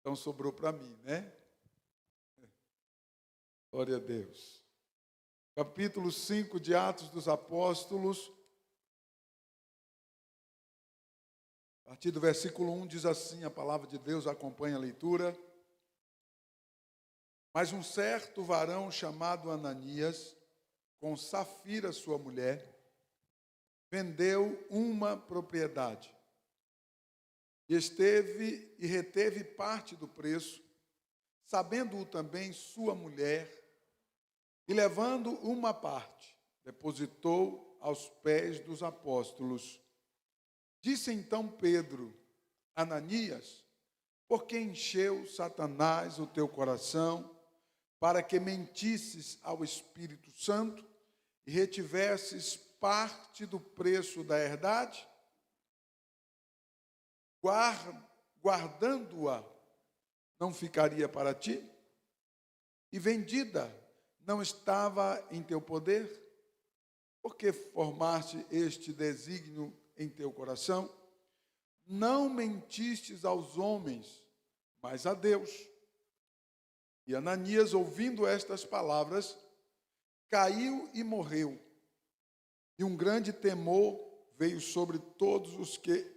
Então sobrou para mim, né? Glória a Deus. Capítulo 5 de Atos dos Apóstolos. A partir do versículo 1 diz assim, a palavra de Deus acompanha a leitura. Mas um certo varão chamado Ananias, com Safira sua mulher, vendeu uma propriedade. E esteve e reteve parte do preço, sabendo-o também sua mulher, e levando uma parte, depositou aos pés dos apóstolos. Disse então Pedro, Ananias, por que encheu Satanás o teu coração, para que mentisses ao Espírito Santo e retivesses parte do preço da herdade? Guardando-a, não ficaria para ti? E vendida, não estava em teu poder? Por que formaste este desígnio em teu coração? Não mentistes aos homens, mas a Deus. E Ananias, ouvindo estas palavras, caiu e morreu. E um grande temor veio sobre todos os que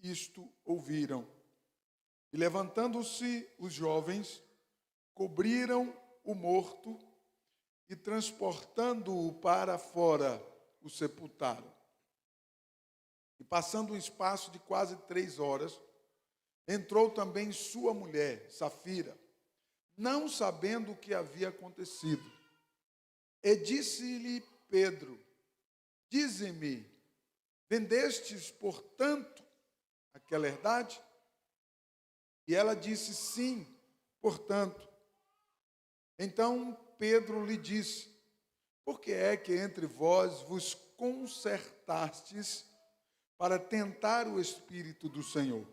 isto ouviram. E levantando-se os jovens, cobriram o morto e, transportando-o para fora, o sepultaram. E passando um espaço de quase 3 horas, entrou também sua mulher, Safira, não sabendo o que havia acontecido. E disse-lhe Pedro, dize-me, vendestes, portanto, aquela herdade? E ela disse, sim, portanto. Então Pedro lhe disse, por que é que entre vós vos concertastes para tentar o Espírito do Senhor?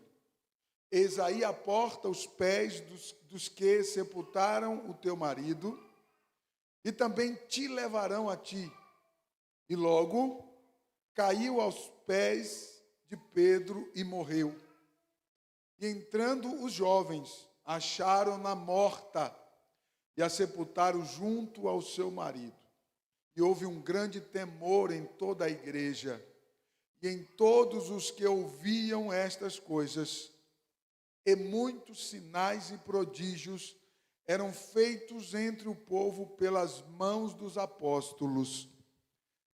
Eis aí a porta os pés dos que sepultaram o teu marido, e também te levarão a ti. E logo caiu aos pés de Pedro e morreu. E entrando os jovens, acharam-na morta e a sepultaram junto ao seu marido. E houve um grande temor em toda a igreja e em todos os que ouviam estas coisas. E muitos sinais e prodígios eram feitos entre o povo pelas mãos dos apóstolos.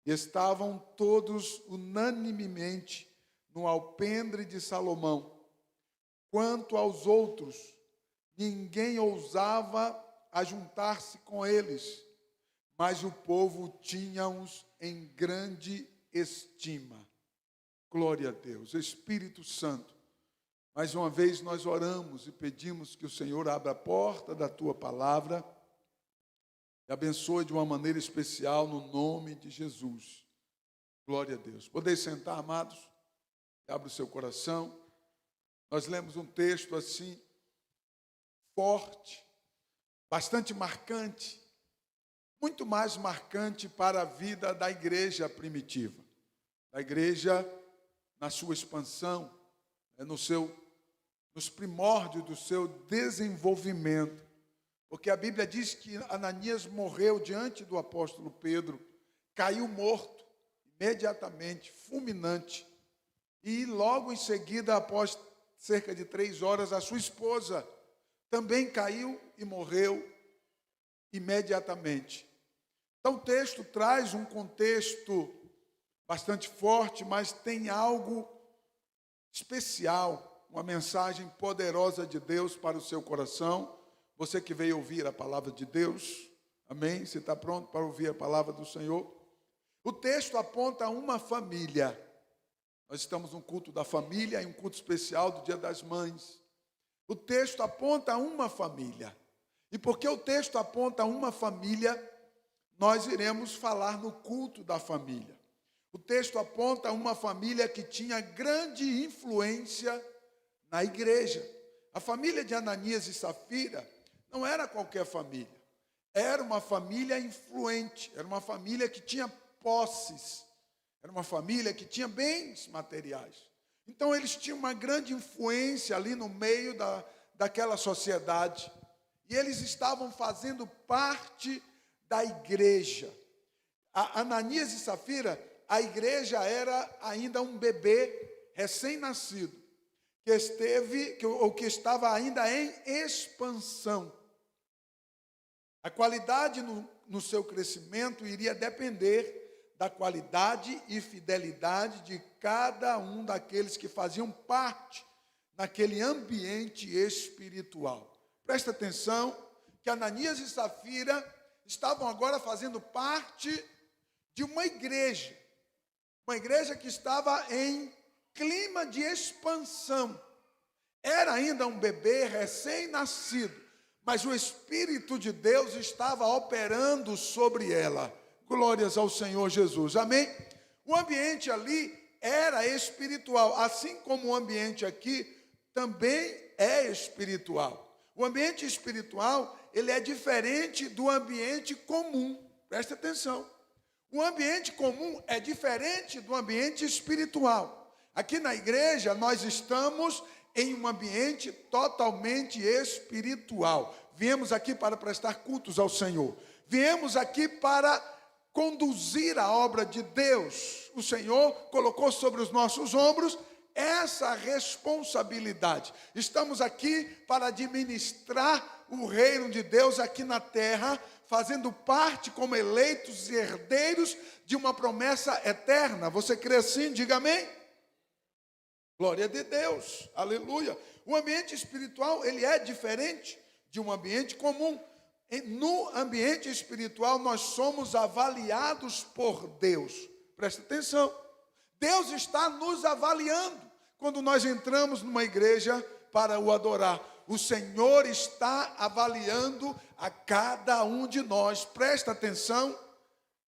E estavam todos unanimemente no alpendre de Salomão. Quanto aos outros, ninguém ousava ajuntar-se com eles, mas o povo tinha-os em grande estima. Glória a Deus. Espírito Santo, mais uma vez nós oramos e pedimos que o Senhor abra a porta da tua palavra e abençoe de uma maneira especial no nome de Jesus. Glória a Deus. Podeis sentar, amados? Abra o seu coração. Nós lemos um texto assim, forte, bastante marcante, muito mais marcante para a vida da igreja primitiva, da igreja na sua expansão, nos primórdios do seu desenvolvimento. Porque a Bíblia diz que Ananias morreu diante do apóstolo Pedro, caiu morto, imediatamente, fulminante. E logo em seguida, após cerca de 3 horas, a sua esposa também caiu e morreu imediatamente. Então o texto traz um contexto bastante forte, mas tem algo especial, uma mensagem poderosa de Deus para o seu coração. Você que veio ouvir a palavra de Deus, amém? Você está pronto para ouvir a palavra do Senhor? O texto aponta a uma família. Nós estamos num culto da família, em um culto especial do Dia das Mães. O texto aponta a uma família. E porque o texto aponta a uma família, nós iremos falar no culto da família. O texto aponta a uma família que tinha grande influência na igreja. A família de Ananias e Safira não era qualquer família. Era uma família influente, era uma família que tinha posses, era uma família que tinha bens materiais. Então eles tinham uma grande influência ali no meio daquela sociedade. E eles estavam fazendo parte da igreja. Ananias e Safira, a igreja era ainda um bebê recém-nascido, que estava ainda em expansão. A qualidade no seu crescimento iria depender da qualidade e fidelidade de cada um daqueles que faziam parte naquele ambiente espiritual. Presta atenção que Ananias e Safira estavam agora fazendo parte de uma igreja que estava em clima de expansão. Era ainda um bebê recém-nascido, mas o Espírito de Deus estava operando sobre ela. Glórias ao Senhor Jesus, amém? O ambiente ali era espiritual, assim como o ambiente aqui também é espiritual. O ambiente espiritual, ele é diferente do ambiente comum, presta atenção. O ambiente comum é diferente do ambiente espiritual. Aqui na igreja, nós estamos em um ambiente totalmente espiritual. Viemos aqui para prestar cultos ao Senhor. Viemos aqui para conduzir a obra de Deus. O Senhor colocou sobre os nossos ombros essa responsabilidade. Estamos aqui para administrar o reino de Deus aqui na terra, fazendo parte como eleitos e herdeiros de uma promessa eterna. Você crê assim? Diga amém. Glória a Deus, aleluia. O ambiente espiritual, ele é diferente de um ambiente comum. No ambiente espiritual, nós somos avaliados por Deus. Presta atenção. Deus está nos avaliando quando nós entramos numa igreja para o adorar. O Senhor está avaliando a cada um de nós. Presta atenção.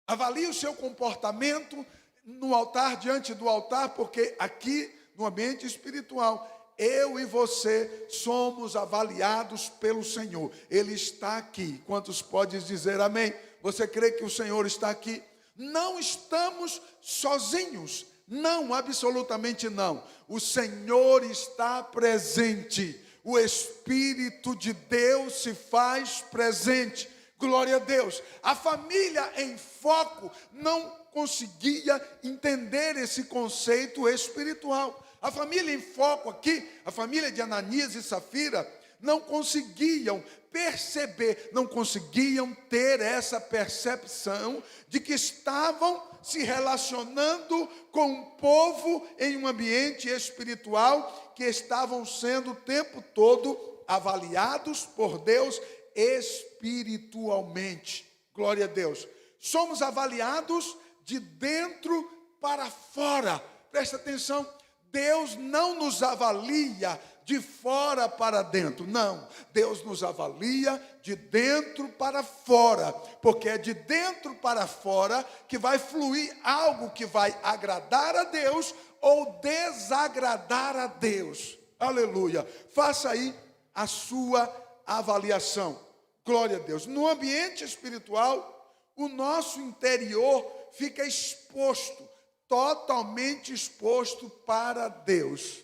Avalie o seu comportamento no altar, diante do altar, porque aqui no ambiente espiritual, eu e você somos avaliados pelo Senhor. Ele está aqui. Quantos podem dizer amém? Você crê que o Senhor está aqui? Não estamos sozinhos. Não, absolutamente não. O Senhor está presente. O Espírito de Deus se faz presente. Glória a Deus. A família em foco não conseguia entender esse conceito espiritual. A família em foco aqui, a família de Ananias e Safira, não conseguiam perceber, não conseguiam ter essa percepção de que estavam se relacionando com um povo em um ambiente espiritual, que estavam sendo o tempo todo avaliados por Deus espiritualmente. Glória a Deus. Somos avaliados de dentro para fora. Presta atenção. Deus não nos avalia de fora para dentro, não. Deus nos avalia de dentro para fora, porque é de dentro para fora que vai fluir algo que vai agradar a Deus ou desagradar a Deus. Aleluia. Faça aí a sua avaliação. Glória a Deus. No ambiente espiritual, o nosso interior fica exposto, totalmente exposto para Deus.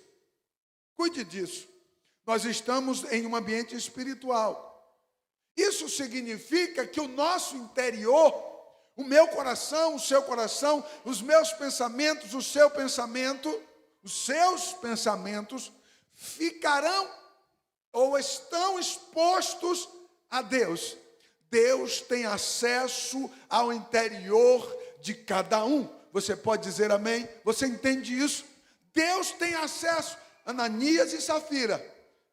Cuide disso. Nós estamos em um ambiente espiritual. Isso significa que o nosso interior, o meu coração, o seu coração, os meus pensamentos, o seu pensamento, os seus pensamentos ficarão ou estão expostos a Deus. Deus tem acesso ao interior de cada um. Você pode dizer amém? Você entende isso? Deus tem acesso. Ananias e Safira,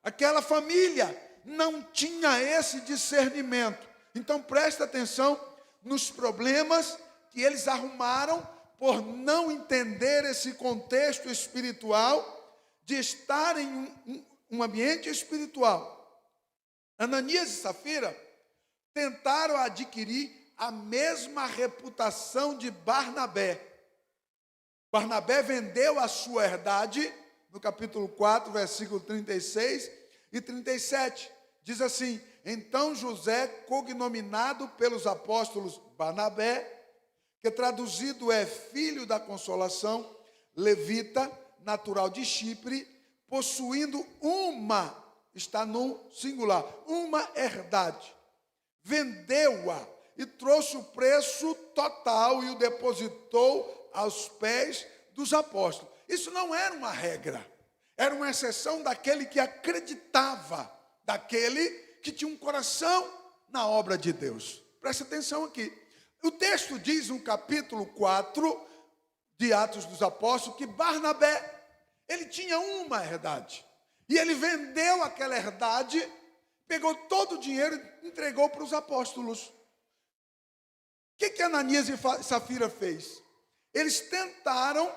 aquela família não tinha esse discernimento. Então presta atenção nos problemas que eles arrumaram por não entender esse contexto espiritual de estar em um ambiente espiritual. Ananias e Safira tentaram adquirir a mesma reputação de Barnabé. Barnabé vendeu a sua herdade, no capítulo 4, versículo 36 e 37. Diz assim: então José, cognominado pelos apóstolos Barnabé, que traduzido é filho da consolação, levita, natural de Chipre, possuindo uma está no singular, uma herdade. Vendeu-a e trouxe o preço total e o depositou aos pés dos apóstolos. Isso não era uma regra, era uma exceção daquele que acreditava, daquele que tinha um coração na obra de Deus. Preste atenção aqui. O texto diz no capítulo 4 de Atos dos Apóstolos que Barnabé, ele tinha uma herdade. E ele vendeu aquela herdade, pegou todo o dinheiro e entregou para os apóstolos. O que Ananias e Safira fez? Eles tentaram,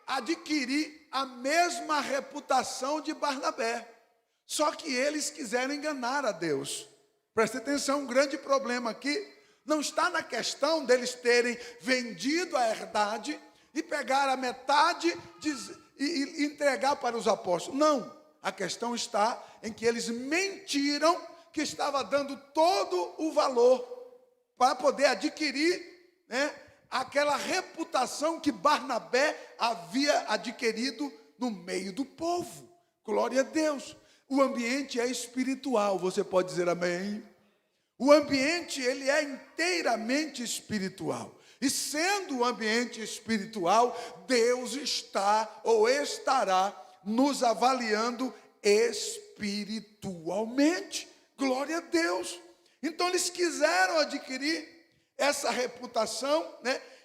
adquirir a mesma reputação de Barnabé. Só que eles quiseram enganar a Deus. Preste atenção, um grande problema aqui não está na questão deles terem vendido a herdade e pegar a metade e entregar para os apóstolos. Não, a questão está em que eles mentiram que estava dando todo o valor para poder adquirir, aquela reputação que Barnabé havia adquirido no meio do povo. Glória a Deus. O ambiente é espiritual, você pode dizer amém? O ambiente, ele é inteiramente espiritual. E sendo um ambiente espiritual, Deus está ou estará nos avaliando espiritualmente. Glória a Deus. Então eles quiseram adquirir essa reputação,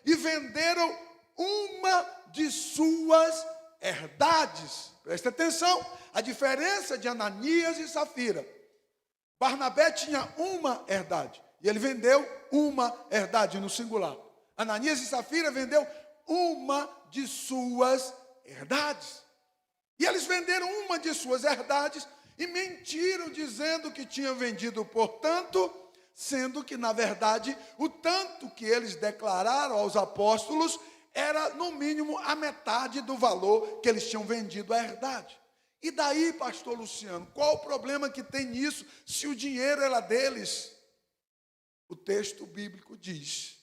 e venderam uma de suas herdades. Presta atenção, a diferença de Ananias e Safira. Barnabé tinha uma herdade, e ele vendeu uma herdade no singular. Ananias e Safira vendeu uma de suas herdades. E eles venderam uma de suas herdades e mentiram dizendo que tinham vendido por tanto, sendo que, na verdade, o tanto que eles declararam aos apóstolos era, no mínimo, a metade do valor que eles tinham vendido a herdade. E daí, pastor Luciano, qual o problema que tem nisso, se o dinheiro era deles? O texto bíblico diz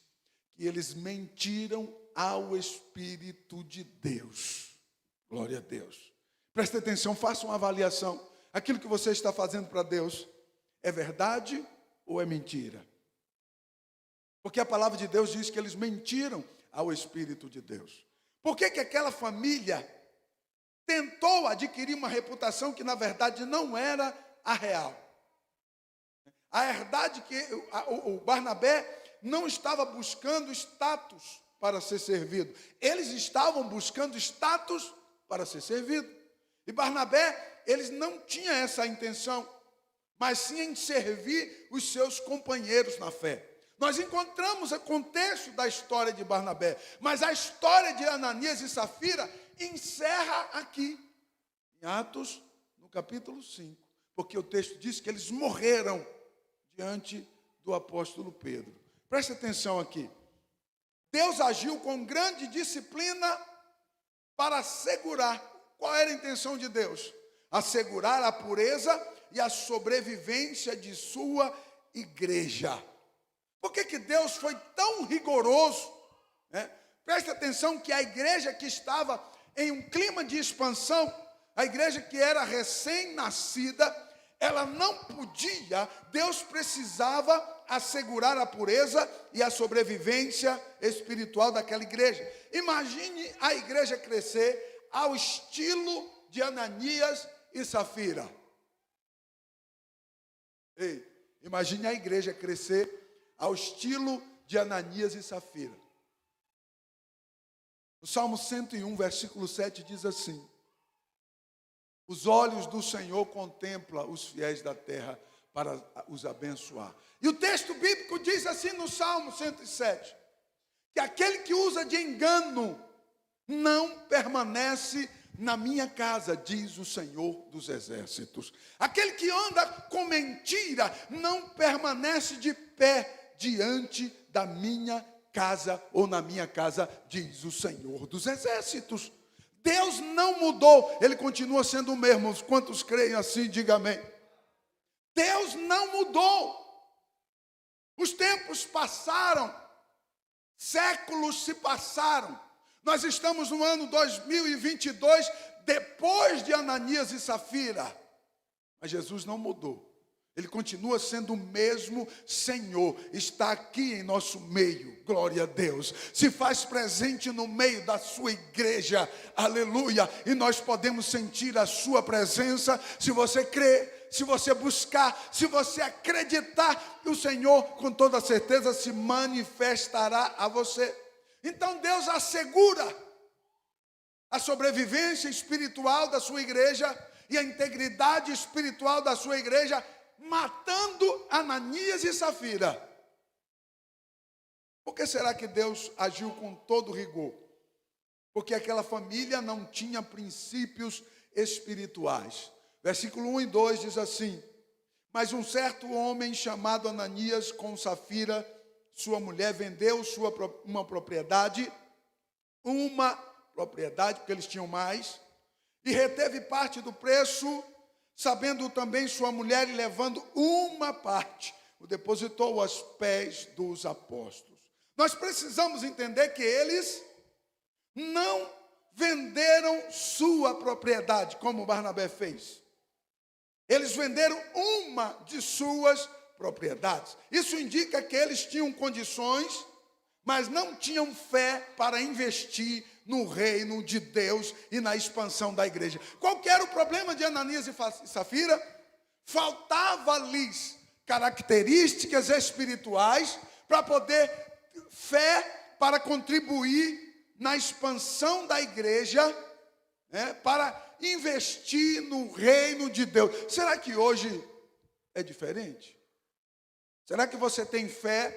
que eles mentiram ao Espírito de Deus. Glória a Deus. Preste atenção, faça uma avaliação. Aquilo que você está fazendo para Deus é verdade ou é mentira? Porque a palavra de Deus diz que eles mentiram ao Espírito de Deus. Por que aquela família tentou adquirir uma reputação que na verdade não era a real? A herdade que o Barnabé não estava buscando status para ser servido. Eles estavam buscando status para ser servido. E Barnabé, eles não tinham essa intenção, mas sim em servir os seus companheiros na fé. Nós encontramos o contexto da história de Barnabé, mas a história de Ananias e Safira encerra aqui, em Atos, no capítulo 5, porque o texto diz que eles morreram diante do apóstolo Pedro. Preste atenção aqui. Deus agiu com grande disciplina para assegurar. Qual era a intenção de Deus? Assegurar a pureza e a sobrevivência de sua igreja. Por que Deus foi tão rigoroso? Preste atenção que a igreja que estava em um clima de expansão, a igreja que era recém-nascida, ela não podia, Deus precisava assegurar a pureza e a sobrevivência espiritual daquela igreja. Imagine a igreja crescer ao estilo de Ananias e Safira. Imagine a igreja crescer ao estilo de Ananias e Safira. O Salmo 101, versículo 7 diz assim: os olhos do Senhor contemplam os fiéis da terra para os abençoar. E o texto bíblico diz assim no Salmo 107, que aquele que usa de engano não permanece na minha casa, diz o Senhor dos exércitos. Aquele que anda com mentira não permanece de pé diante da minha casa, ou na minha casa, diz o Senhor dos exércitos. Deus não mudou, Ele continua sendo o mesmo. Quantos creem assim, diga amém. Deus não mudou. Os tempos passaram, séculos se passaram. Nós estamos no ano 2022, depois de Ananias e Safira. Mas Jesus não mudou. Ele continua sendo o mesmo Senhor, está aqui em nosso meio, glória a Deus, se faz presente no meio da sua igreja, aleluia, e nós podemos sentir a sua presença, se você crer, se você buscar, se você acreditar, o Senhor com toda certeza se manifestará a você. Então Deus assegura a sobrevivência espiritual da sua igreja e a integridade espiritual da sua igreja, matando Ananias e Safira. Por que será que Deus agiu com todo rigor? Porque aquela família não tinha princípios espirituais. Versículo 1 e 2 diz assim: mas um certo homem chamado Ananias, com Safira, sua mulher, vendeu uma propriedade, porque eles tinham mais, e reteve parte do preço, sabendo também sua mulher, e levando uma parte, o depositou aos pés dos apóstolos. Nós precisamos entender que eles não venderam sua propriedade, como Barnabé fez. Eles venderam uma de suas propriedades. Isso indica que eles tinham condições, mas não tinham fé para investir no reino de Deus e na expansão da igreja. Qual que era o problema de Ananias e Safira? Faltava-lhes características espirituais para poder fé para contribuir na expansão da igreja, para investir no reino de Deus. Será que hoje é diferente? Será que você tem fé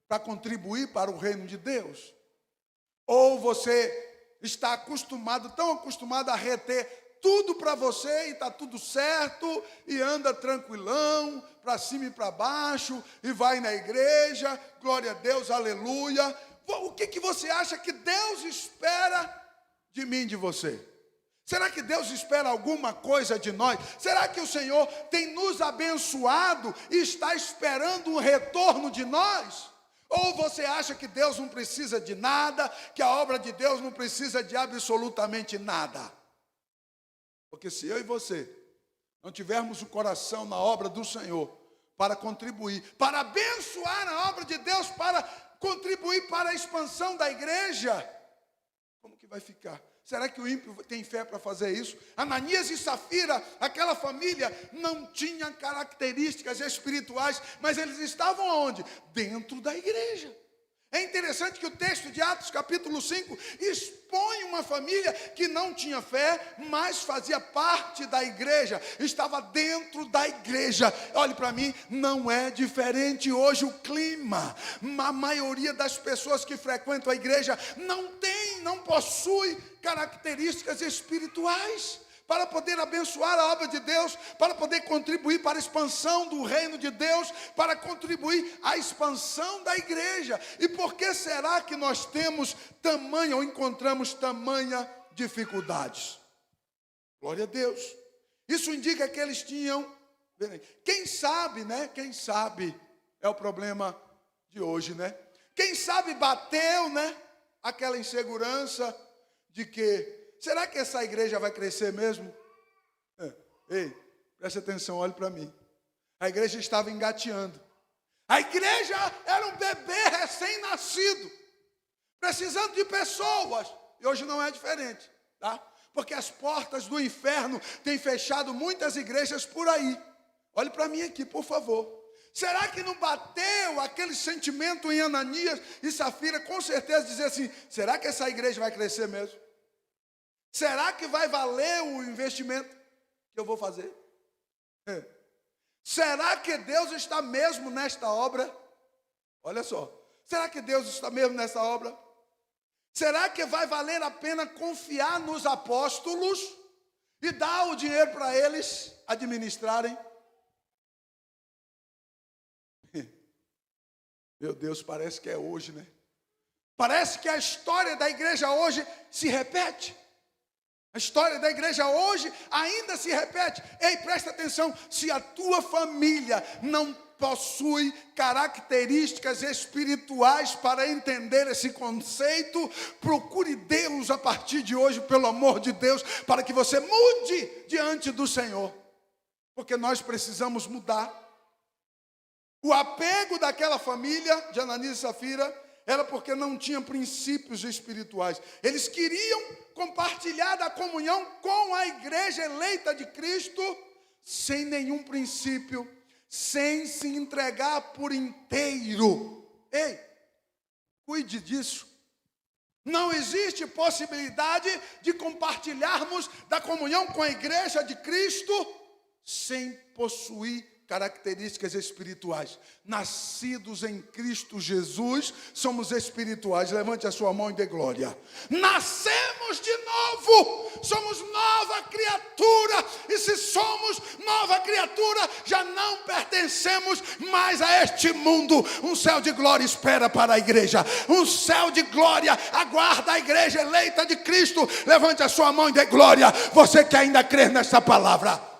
para contribuir para o reino de Deus? Ou você está tão acostumado a reter tudo para você e está tudo certo, e anda tranquilão, para cima e para baixo, e vai na igreja, glória a Deus, aleluia. O que você acha que Deus espera de mim, de você? Será que Deus espera alguma coisa de nós? Será que o Senhor tem nos abençoado e está esperando um retorno de nós? Ou você acha que Deus não precisa de nada, que a obra de Deus não precisa de absolutamente nada? Porque se eu e você não tivermos o coração na obra do Senhor, para contribuir, para abençoar a obra de Deus, para contribuir para a expansão da igreja, como que vai ficar? Será que o ímpio tem fé para fazer isso? Ananias e Safira, aquela família, não tinha características espirituais, mas eles estavam aonde? Dentro da igreja. É interessante que o texto de Atos capítulo 5 expõe uma família que não tinha fé, mas fazia parte da igreja, estava dentro da igreja. Olhe para mim, não é diferente hoje o clima. A maioria das pessoas que frequentam a igreja não possui características espirituais para poder abençoar a obra de Deus, para poder contribuir para a expansão do reino de Deus, para contribuir à expansão da igreja. E por que será que nós temos tamanha, ou encontramos tamanha dificuldades? Glória a Deus. Isso indica que eles tinham, quem sabe, quem sabe é o problema de hoje, Quem sabe bateu, aquela insegurança de que, será que essa igreja vai crescer mesmo? Ei, preste atenção, olhe para mim. A igreja estava engateando. A igreja era um bebê recém-nascido, precisando de pessoas. E hoje não é diferente, tá? Porque as portas do inferno têm fechado muitas igrejas por aí. Olhe para mim aqui, por favor. Será que não bateu aquele sentimento em Ananias e Safira, com certeza, dizer assim, será que essa igreja vai crescer mesmo? Será que vai valer o investimento que eu vou fazer? Será que Deus está mesmo nesta obra? Olha só, será que Deus está mesmo nessa obra? Será que vai valer a pena confiar nos apóstolos e dar o dinheiro para eles administrarem? Meu Deus, parece que é hoje, Parece que a história da igreja hoje se repete. A história da igreja hoje ainda se repete. Ei, presta atenção, se a tua família não possui características espirituais para entender esse conceito, procure Deus a partir de hoje, pelo amor de Deus, para que você mude diante do Senhor. porque nós precisamos mudar. O apego daquela família de Ananias e Safira era porque não tinham princípios espirituais. Eles queriam compartilhar da comunhão com a igreja eleita de Cristo, sem nenhum princípio, sem se entregar por inteiro. Ei, cuide disso. Não existe possibilidade de compartilharmos da comunhão com a igreja de Cristo sem possuir características espirituais. Nascidos em Cristo Jesus, somos espirituais. Levante a sua mão e dê glória. Nascemos de novo, somos nova criatura. E se somos nova criatura, já não pertencemos mais a este mundo. Um céu de glória espera para a igreja. Um céu de glória aguarda a igreja eleita de Cristo. Levante a sua mão e dê glória. Você que ainda crê nessa palavra.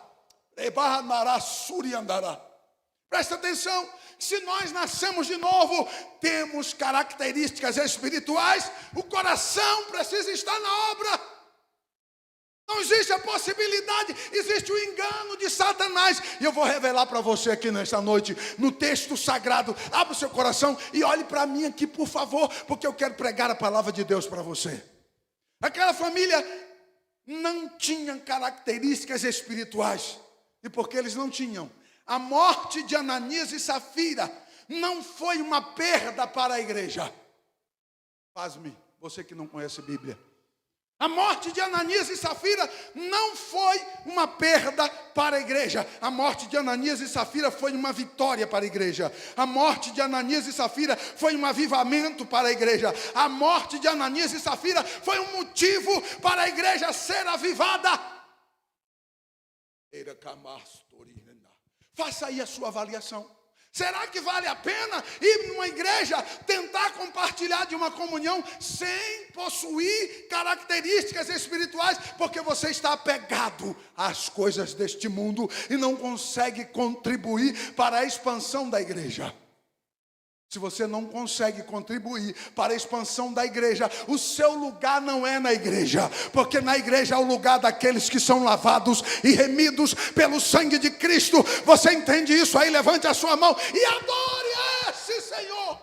Presta atenção, se nós nascemos de novo, temos características espirituais, o coração precisa estar na obra. Não existe a possibilidade, existe o engano de Satanás. E eu vou revelar para você aqui nesta noite, no texto sagrado. Abra o seu coração e olhe para mim aqui, por favor, porque eu quero pregar a palavra de Deus para você. Aquela família não tinha características espirituais. E porque eles não tinham, a morte de Ananias e Safira não foi uma perda para a igreja. Pasme, você que não conhece a Bíblia. A morte de Ananias e Safira não foi uma perda para a igreja. A morte de Ananias e Safira foi uma vitória para a igreja. A morte de Ananias e Safira foi um avivamento para a igreja. A morte de Ananias e Safira foi um motivo para a igreja ser avivada. Faça aí a sua avaliação. Será que vale a pena ir numa igreja tentar compartilhar de uma comunhão sem possuir características espirituais? Porque você está apegado às coisas deste mundo e não consegue contribuir para a expansão da igreja. Se você não consegue contribuir para a expansão da igreja, o seu lugar não é na igreja, porque na igreja é o lugar daqueles que são lavados e remidos pelo sangue de Cristo. Você entende isso aí? Levante a sua mão e adore esse Senhor.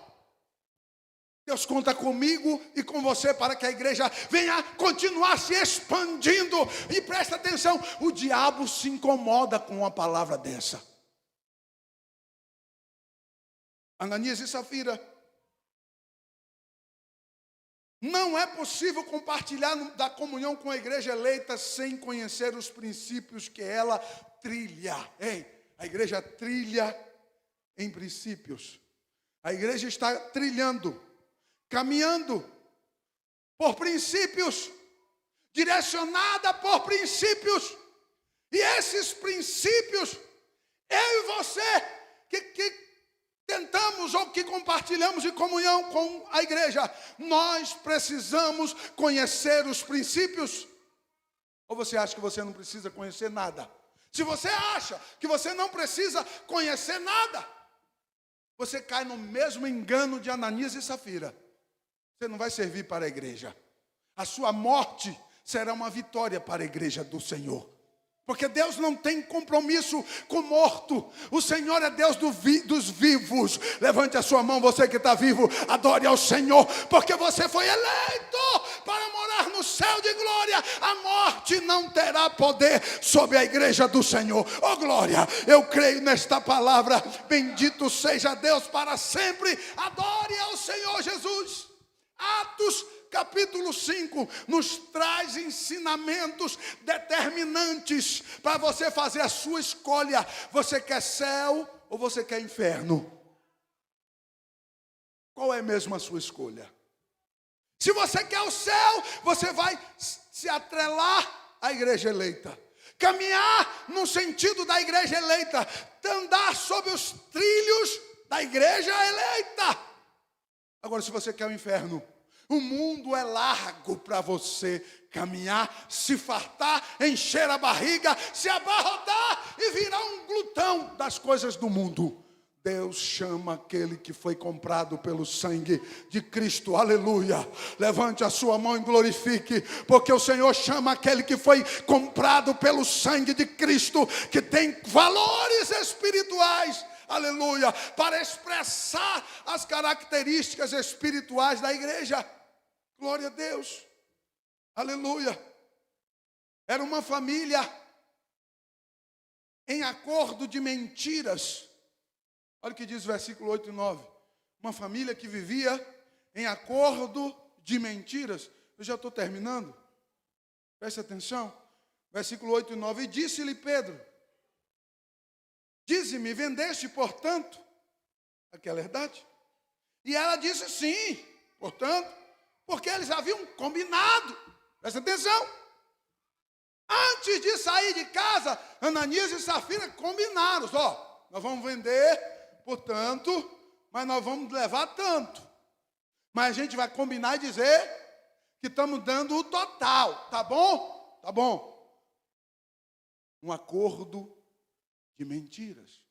Deus conta comigo e com você para que a igreja venha continuar se expandindo. E presta atenção, o diabo se incomoda com uma palavra dessa. Ananias e Safira. Não é possível compartilhar da comunhão com a igreja eleita sem conhecer os princípios que ela trilha. Ei, a igreja trilha em princípios. A igreja está trilhando, caminhando por princípios, direcionada por princípios. E esses princípios, eu e você, que tentamos ou que compartilhamos de comunhão com a igreja, nós precisamos conhecer os princípios. Ou você acha que você não precisa conhecer nada? Se você acha que você não precisa conhecer nada, você cai no mesmo engano de Ananias e Safira. Você não vai servir para a igreja. A sua morte será uma vitória para a igreja do Senhor. Porque Deus não tem compromisso com o morto. O Senhor é Deus dos vivos. Levante a sua mão, você que está vivo. Adore ao Senhor, porque você foi eleito para morar no céu de glória. A morte não terá poder sobre a igreja do Senhor. Oh glória, eu creio nesta palavra. Bendito seja Deus para sempre. Adore ao Senhor Jesus. Atos capítulo 5 nos traz ensinamentos determinantes para você fazer a sua escolha. Você quer céu ou você quer inferno? Qual é mesmo a sua escolha? Se você quer o céu, você vai se atrelar à igreja eleita, caminhar no sentido da igreja eleita, andar sobre os trilhos da igreja eleita. Agora, se você quer o inferno, o mundo é largo para você caminhar, se fartar, encher a barriga, se abarrotar e virar um glutão das coisas do mundo. Deus chama aquele que foi comprado pelo sangue de Cristo, aleluia. Levante a sua mão e glorifique, porque o Senhor chama aquele que foi comprado pelo sangue de Cristo, que tem valores espirituais, aleluia, para expressar as características espirituais da igreja. Glória a Deus, aleluia. Era uma família em acordo de mentiras. Olha o que diz o versículo 8 e 9. Uma família que vivia em acordo de mentiras. Eu já estou terminando. Preste atenção. Versículo 8 e 9. E disse-lhe Pedro: dize-me, vendeste, portanto, aquela herdade? E ela disse sim, portanto, porque eles haviam combinado. Preste atenção. Antes de sair de casa, Ananias e Safira combinaram. Ó, nós vamos vender, portanto, mas nós vamos levar tanto. Mas a gente vai combinar e dizer que estamos dando o total, tá bom? Tá bom. Um acordo de mentiras.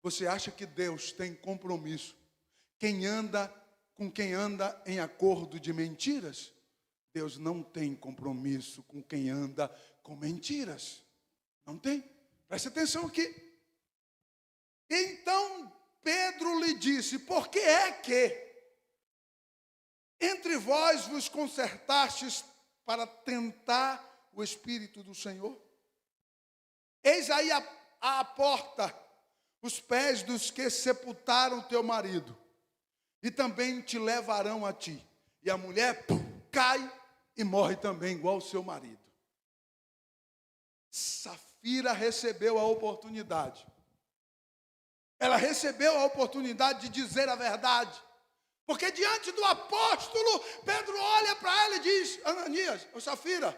Você acha que Deus tem compromisso com quem anda em acordo de mentiras? Deus não tem compromisso com quem anda com mentiras. Não tem. Preste atenção aqui. Então Pedro lhe disse: por que é que entre vós vos concertastes para tentar o Espírito do Senhor? Eis aí a porta os pés dos que sepultaram teu marido, e também te levarão a ti. E a mulher cai e morre também, igual o seu marido. Safira recebeu a oportunidade. Ela recebeu a oportunidade de dizer a verdade. Porque diante do apóstolo, Pedro olha para ela e diz: Ananias, ô Safira,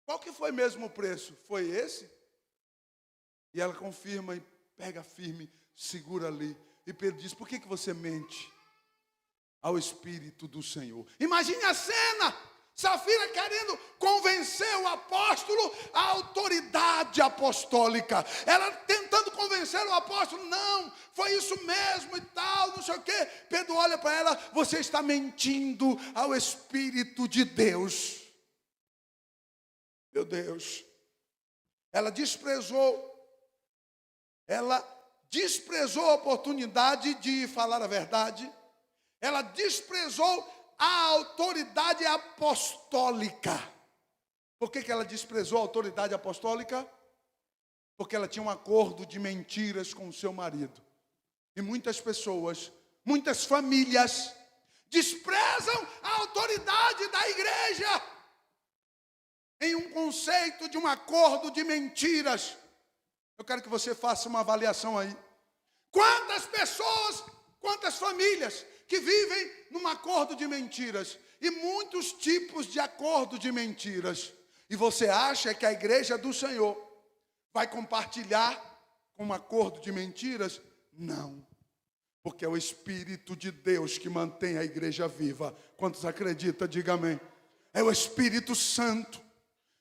qual que foi mesmo o preço? Foi esse? E ela confirma e pega firme, segura ali. E Pedro diz: por que você mente ao Espírito do Senhor? Imagine a cena. Safira querendo convencer o apóstolo à autoridade apostólica. Ela tentando convencer o apóstolo: não, foi isso mesmo e tal, não sei o quê. Pedro olha para ela: você está mentindo ao Espírito de Deus. Meu Deus. Ela desprezou a oportunidade de falar a verdade. Ela desprezou a autoridade apostólica. Por que ela desprezou a autoridade apostólica? Porque ela tinha um acordo de mentiras com o seu marido. E muitas pessoas, muitas famílias desprezam a autoridade da igreja em um conceito de um acordo de mentiras. Eu quero que você faça uma avaliação aí. Quantas pessoas, quantas famílias que vivem num acordo de mentiras, e muitos tipos de acordo de mentiras, e você acha que a igreja do Senhor vai compartilhar com um acordo de mentiras? Não, porque é o Espírito de Deus que mantém a igreja viva. Quantos acreditam? Diga amém. É o Espírito Santo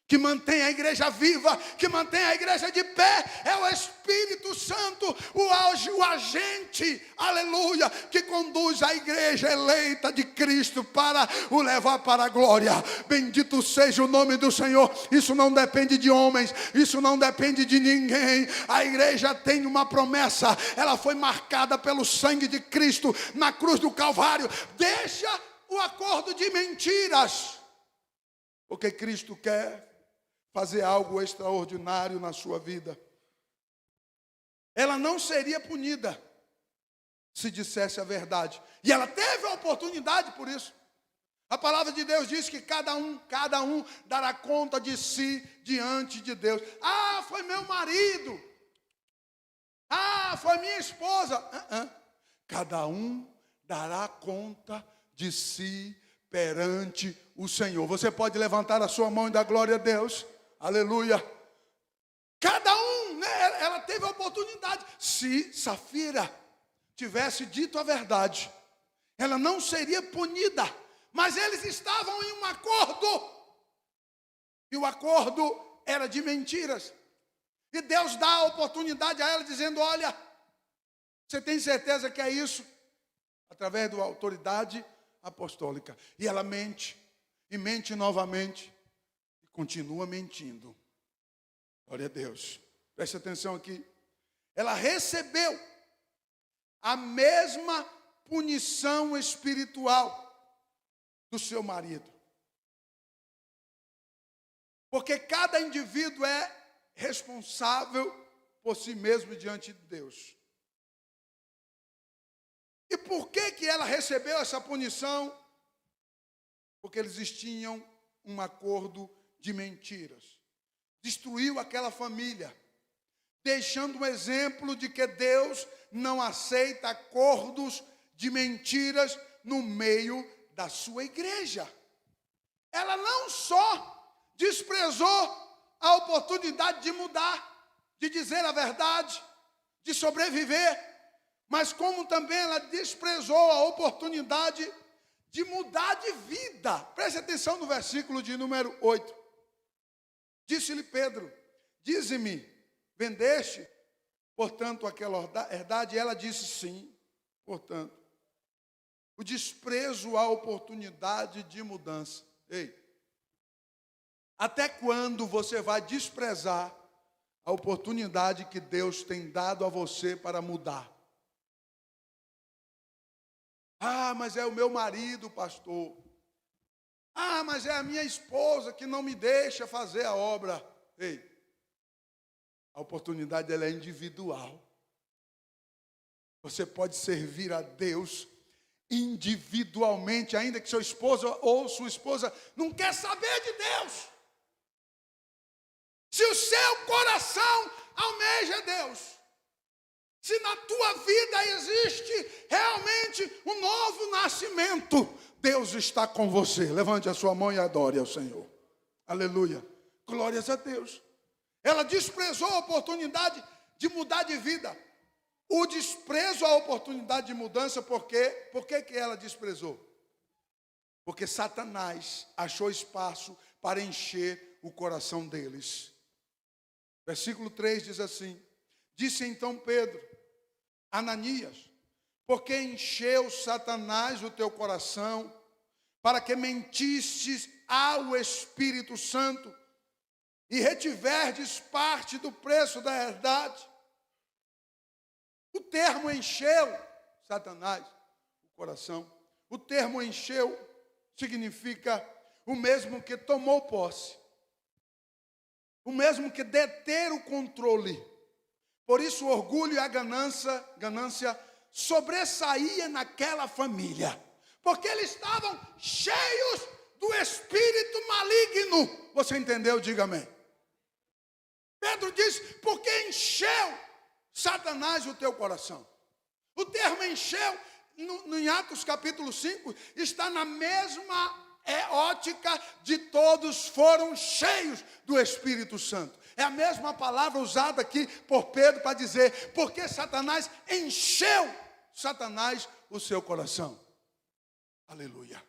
que mantém a igreja viva, que mantém a igreja de pé. É o Espírito Santo, o agente, aleluia, que conduz a igreja eleita de Cristo para o levar para a glória. Bendito seja o nome do Senhor. Isso não depende de homens, isso não depende de ninguém. A igreja tem uma promessa, ela foi marcada pelo sangue de Cristo na cruz do Calvário. Deixa o acordo de mentiras, porque Cristo quer fazer algo extraordinário na sua vida. Ela não seria punida se dissesse a verdade. E ela teve a oportunidade por isso. A palavra de Deus diz que cada um dará conta de si diante de Deus. Ah, foi meu marido. Ah, foi minha esposa. Cada um dará conta de si perante o Senhor. Você pode levantar a sua mão e dar glória a Deus. Aleluia. Cada um, né, ela teve a oportunidade. Se Safira tivesse dito a verdade, ela não seria punida. Mas eles estavam em um acordo. E o acordo era de mentiras. E Deus dá a oportunidade a ela dizendo: olha, Você tem certeza que é isso? Através da autoridade apostólica. E ela mente, e mente novamente, e continua mentindo. Glória a Deus. Preste atenção aqui. Ela recebeu a mesma punição espiritual do seu marido. Porque cada indivíduo é responsável por si mesmo diante de Deus. E por que ela recebeu essa punição? Porque eles tinham um acordo de mentiras. Destruiu aquela família, deixando um exemplo de que Deus não aceita acordos de mentiras no meio da sua igreja. Ela não só desprezou a oportunidade de mudar, de dizer a verdade, de sobreviver, mas como também ela desprezou a oportunidade de mudar de vida. Preste atenção no versículo de número 8. Disse-lhe Pedro: dize-me, vendeste, portanto, aquela herdade? E ela disse sim. Portanto, o desprezo à oportunidade de mudança. Ei, até quando você vai desprezar a oportunidade que Deus tem dado a você para mudar? Ah, mas é o meu marido, pastor. Ah, mas é a minha esposa que não me deixa fazer a obra. Ei, a oportunidade ela é individual. Você pode servir a Deus individualmente, ainda que seu esposo ou sua esposa não quer saber de Deus. Se o seu coração almeja Deus, se na tua vida existe realmente um novo nascimento, Deus está com você. Levante a sua mão e adore ao Senhor. Aleluia. Glórias a Deus. Ela desprezou a oportunidade de mudar de vida. O desprezo à oportunidade de mudança, por quê? Por que ela desprezou? Porque Satanás achou espaço para encher o coração deles. Versículo 3 diz assim: disse então Pedro: Ananias, porque encheu Satanás o teu coração, para que mentistes ao Espírito Santo e retiverdes parte do preço da herdade? O termo encheu Satanás o coração. O termo encheu significa o mesmo que tomou posse, o mesmo que deter o controle. Por isso o orgulho e a ganância sobressaía naquela família, porque eles estavam cheios do espírito maligno. Você entendeu? Diga amém. Pedro diz: porque encheu Satanás o teu coração. O termo encheu, em Atos capítulo 5, está na mesma ótica de todos foram cheios do Espírito Santo. É a mesma palavra usada aqui por Pedro para dizer, porque Satanás encheu o seu coração. Aleluia.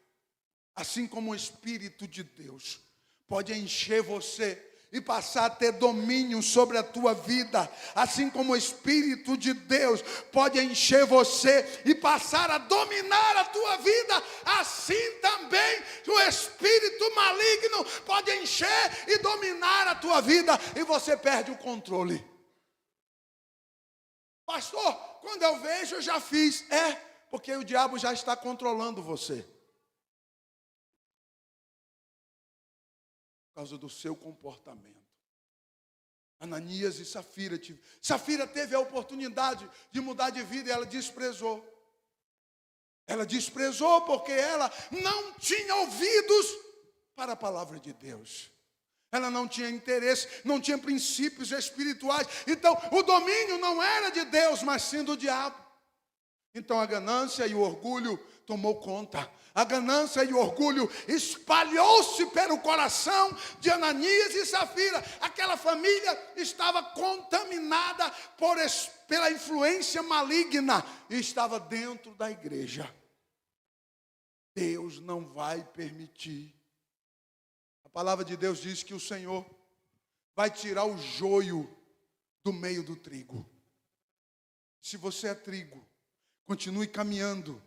Assim como o Espírito de Deus pode encher você e passar a ter domínio sobre a tua vida, assim como o Espírito de Deus pode encher você e passar a dominar a tua vida, assim também o Espírito maligno pode encher e dominar a tua vida, e você perde o controle. Pastor, quando eu vejo, eu já fiz. Porque o diabo já está controlando você. Por causa do seu comportamento. Ananias e Safira. Safira teve a oportunidade de mudar de vida e ela desprezou. Ela desprezou porque ela não tinha ouvidos para a palavra de Deus. Ela não tinha interesse, não tinha princípios espirituais. Então, o domínio não era de Deus, mas sim do diabo. Então, a ganância e o orgulho tomou conta. A ganância e o orgulho espalhou-se pelo coração de Ananias e Safira. Aquela família estava contaminada pela influência maligna e estava dentro da igreja. Deus não vai permitir. A palavra de Deus diz que o Senhor vai tirar o joio do meio do trigo. Se você é trigo, continue caminhando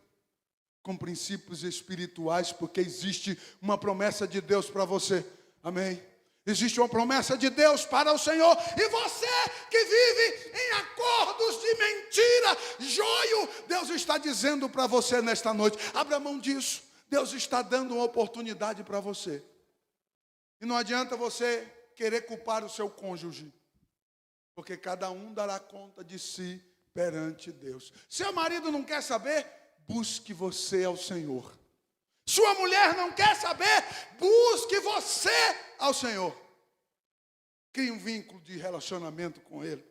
com princípios espirituais, porque existe uma promessa de Deus para você. Amém? Existe uma promessa de Deus para o Senhor. E você que vive em acordos de mentira, joio, Deus está dizendo para você nesta noite: abra mão disso. Deus está dando uma oportunidade para você. E não adianta você querer culpar o seu cônjuge, porque cada um dará conta de si perante Deus. Seu marido não quer saber? Busque você ao Senhor. Sua mulher não quer saber? Busque você ao Senhor. Crie um vínculo de relacionamento com Ele.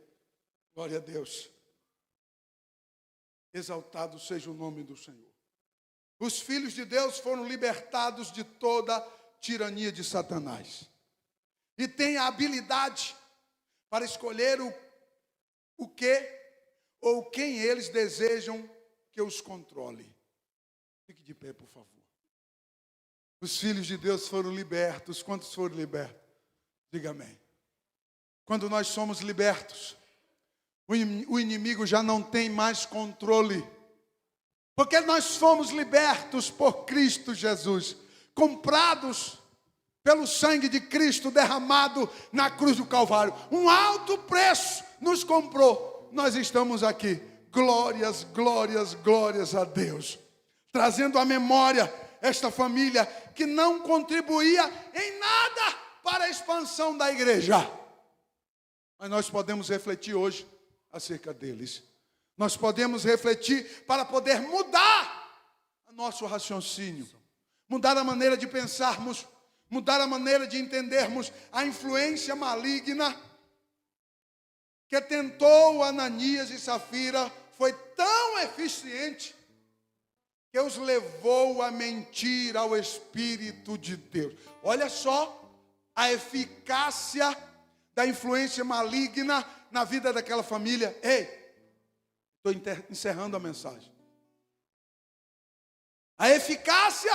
Glória a Deus. Exaltado seja o nome do Senhor. Os filhos de Deus foram libertados de toda tirania de Satanás. E têm a habilidade para escolher o que ou quem eles desejam que os controle. Fique de pé, por favor. Os filhos de Deus foram libertos. Quantos foram libertos? Diga amém. Quando nós somos libertos, o inimigo já não tem mais controle. Porque nós fomos libertos por Cristo Jesus, comprados pelo sangue de Cristo derramado na cruz do Calvário. Um alto preço nos comprou. Nós estamos aqui. Glórias, glórias, glórias a Deus. Trazendo à memória esta família que não contribuía em nada para a expansão da igreja. Mas nós podemos refletir hoje acerca deles. Nós podemos refletir para poder mudar o nosso raciocínio. Mudar a maneira de pensarmos. Mudar a maneira de entendermos a influência maligna que tentou Ananias e Safira. Foi tão eficiente que os levou a mentir ao Espírito de Deus. Olha só a eficácia da influência maligna na vida daquela família. Ei, estou encerrando a mensagem. A eficácia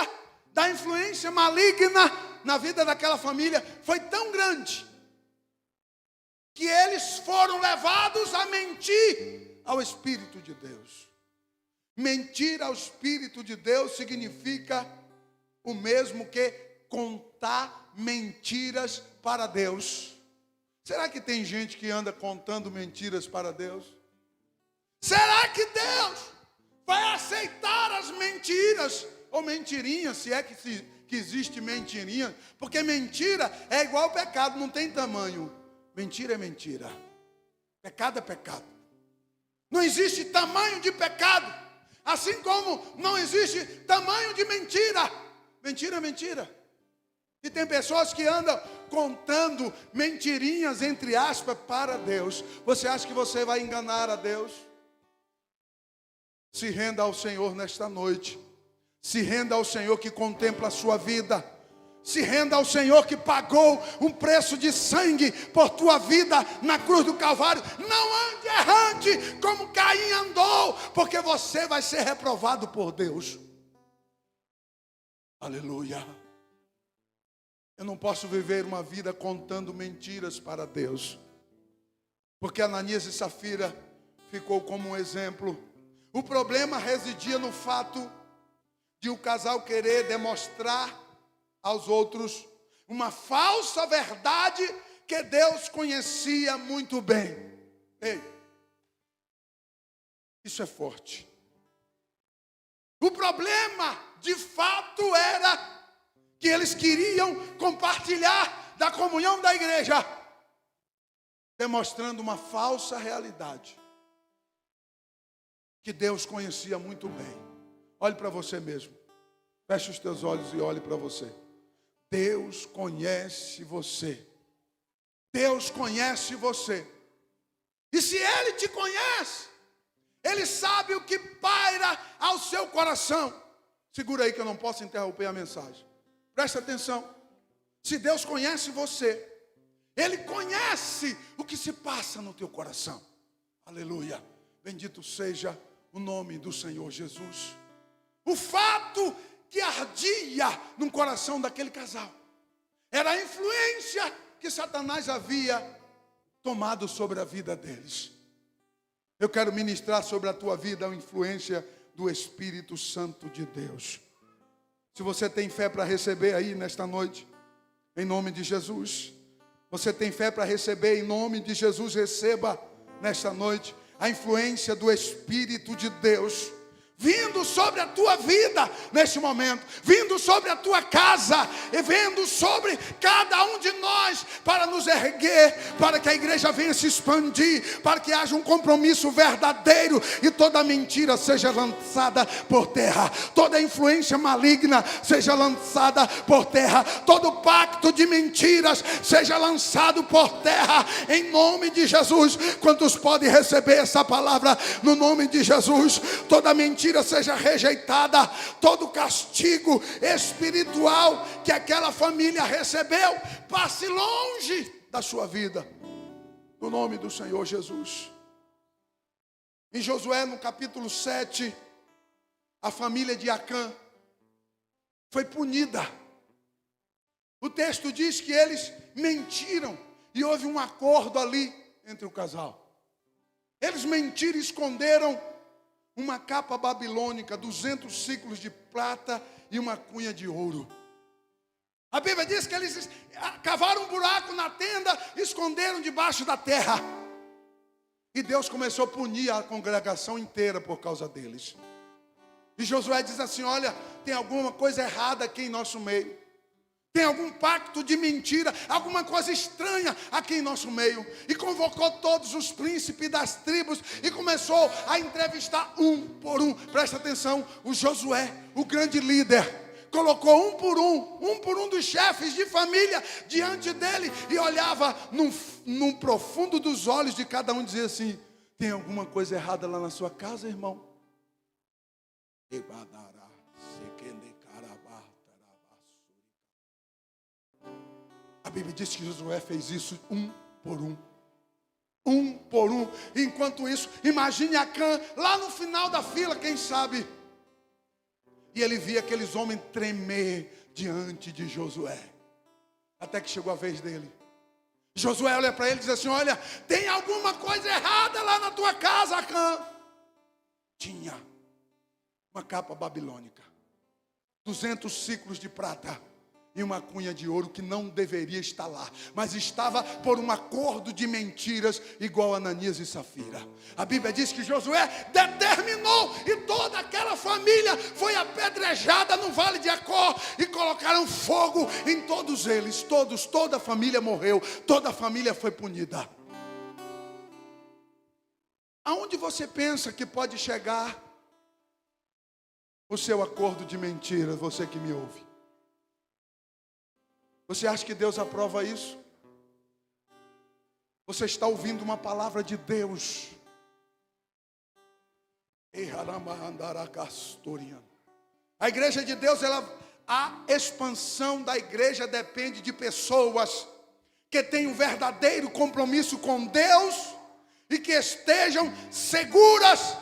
da influência maligna na vida daquela família foi tão grande que eles foram levados a mentir ao Espírito de Deus. Mentir ao Espírito de Deus significa o mesmo que contar mentiras para Deus. Será que tem gente que anda contando mentiras para Deus? Será que Deus vai aceitar as mentiras ou mentirinhas, se é que existe mentirinha? Porque mentira é igual ao pecado, não tem tamanho. Mentira é mentira. Pecado é pecado. Não existe tamanho de pecado. Assim como não existe tamanho de mentira. Mentira é mentira. E tem pessoas que andam contando mentirinhas, entre aspas, para Deus. Você acha que você vai enganar a Deus? Se renda ao Senhor nesta noite. Se renda ao Senhor que contempla a sua vida. Se renda ao Senhor que pagou um preço de sangue por tua vida na cruz do Calvário. Não ande errante como Caim andou, porque você vai ser reprovado por Deus. Aleluia. Eu não posso viver uma vida contando mentiras para Deus, porque Ananias e Safira ficou como um exemplo. O problema residia no fato de o casal querer demonstrar aos outros uma falsa verdade que Deus conhecia muito bem. Ei, isso é forte. O problema, de fato, era que eles queriam compartilhar da comunhão da igreja, demonstrando uma falsa realidade que Deus conhecia muito bem. Olhe para você mesmo. Feche os teus olhos e olhe para você. Deus conhece você. Deus conhece você. E se Ele te conhece, Ele sabe o que paira ao seu coração. Segura aí que eu não posso interromper a mensagem. Presta atenção. Se Deus conhece você, Ele conhece o que se passa no teu coração. Aleluia. Bendito seja o nome do Senhor Jesus. O fato que ardia no coração daquele casal era a influência que Satanás havia tomado sobre a vida deles. Eu quero ministrar sobre a tua vida a influência do Espírito Santo de Deus. Se você tem fé para receber aí nesta noite, em nome de Jesus. Você tem fé para receber, em nome de Jesus, receba nesta noite a influência do Espírito de Deus vindo sobre a tua vida neste momento, vindo sobre a tua casa e vindo sobre cada um de nós para nos erguer, para que a igreja venha se expandir, para que haja um compromisso verdadeiro e toda mentira seja lançada por terra, toda influência maligna seja lançada por terra, todo pacto de mentiras seja lançado por terra, em nome de Jesus. Quantos podem receber essa palavra no nome de Jesus? Toda mentira seja rejeitada, todo castigo espiritual que aquela família recebeu passe longe da sua vida, no nome do Senhor Jesus. Em Josué, no capítulo 7, a família de Acã foi punida. O texto diz que eles mentiram e houve um acordo ali entre o casal. Eles mentiram e esconderam uma capa babilônica, 200 ciclos de prata e uma cunha de ouro. A Bíblia diz que eles cavaram um buraco na tenda, esconderam debaixo da terra. E Deus começou a punir a congregação inteira por causa deles. E Josué diz assim: olha, tem alguma coisa errada aqui em nosso meio. Tem algum pacto de mentira, alguma coisa estranha aqui em nosso meio. E convocou todos os príncipes das tribos e começou a entrevistar um por um. Presta atenção, o Josué, o grande líder, colocou um por um dos chefes de família diante dele e olhava no profundo dos olhos de cada um e dizia assim: tem alguma coisa errada lá na sua casa, irmão? A Bíblia diz que Josué fez isso um por um. Um por um. Enquanto isso, imagine Acã lá no final da fila, quem sabe. E ele via aqueles homens tremer diante de Josué. Até que chegou a vez dele. Josué olha para ele e diz assim: olha, tem alguma coisa errada lá na tua casa, Acã? Tinha uma capa babilônica, 200 ciclos de prata e uma cunha de ouro que não deveria estar lá, mas estava por um acordo de mentiras, igual Ananias e Safira. A Bíblia diz que Josué determinou, e toda aquela família foi apedrejada no vale de Acor, e colocaram fogo em todos eles, toda a família morreu, toda a família foi punida. Aonde você pensa que pode chegar o seu acordo de mentiras, você que me ouve? Você acha que Deus aprova isso? Você está ouvindo uma palavra de Deus. A igreja de Deus, a expansão da igreja depende de pessoas que tenham um verdadeiro compromisso com Deus e que estejam seguras